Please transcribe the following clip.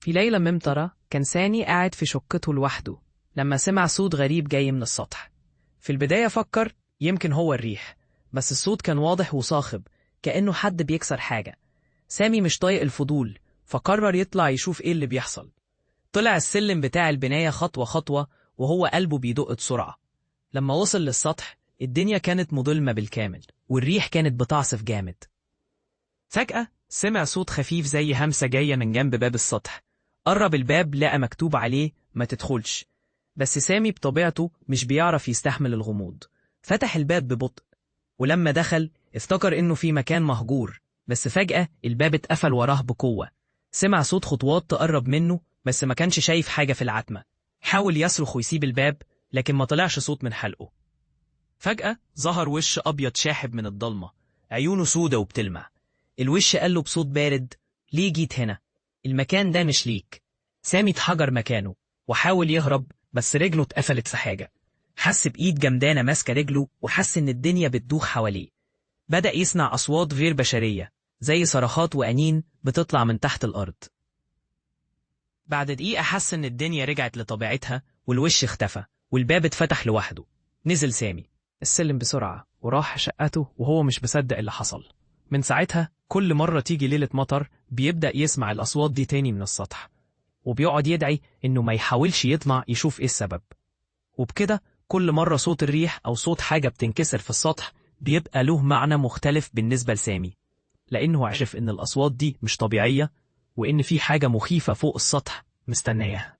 في ليلة ممطرة كان سامي قاعد في شقته لوحده لما سمع صوت غريب جاي من السطح. في البداية فكر يمكن هو الريح، بس الصوت كان واضح وصاخب كأنه حد بيكسر حاجة. سامي مش طايق الفضول فقرر يطلع يشوف ايه اللي بيحصل. طلع السلم بتاع البناية خطوة خطوة وهو قلبه بيدق بسرعة. لما وصل للسطح الدنيا كانت مظلمة بالكامل والريح كانت بتعصف جامد. فجأة سمع صوت خفيف زي همسة جاية من جنب باب السطح. قرب الباب لقى مكتوب عليه ما تدخلش، بس سامي بطبيعته مش بيعرف يستحمل الغموض. فتح الباب ببطء ولما دخل افتكر انه في مكان مهجور، بس فجأة الباب اتقفل وراه بقوة. سمع صوت خطوات تقرب منه بس ما كانش شايف حاجة في العتمة. حاول يصرخ ويسيب الباب لكن ما طلعش صوت من حلقه. فجأة ظهر وش أبيض شاحب من الضلمة، عيونه سودة وبتلمع. الوش قال له بصوت بارد: ليه جيت هنا؟ المكان ده مش ليك. سامي اتحجر مكانه وحاول يهرب بس رجله اتقفلت في حاجة. حس بإيد جمدانة ماسكة رجله وحس إن الدنيا بتدوخ حواليه. بدأ يسمع أصوات غير بشرية زي صرخات وأنين بتطلع من تحت الأرض. بعد دقيقة حس إن الدنيا رجعت لطبيعتها والوش اختفى والباب اتفتح لوحده. نزل سامي السلم بسرعة وراح شقته وهو مش مصدق اللي حصل. من ساعتها كل مرة تيجي ليلة مطر بيبدأ يسمع الأصوات دي تاني من السطح، وبيقعد يدعي إنه ما يحاولش يطلع يشوف إيه السبب. وبكده كل مرة صوت الريح أو صوت حاجة بتنكسر في السطح بيبقى له معنى مختلف بالنسبة لسامي، لأنه عرف إن الأصوات دي مش طبيعية وإن في حاجة مخيفة فوق السطح مستنياه.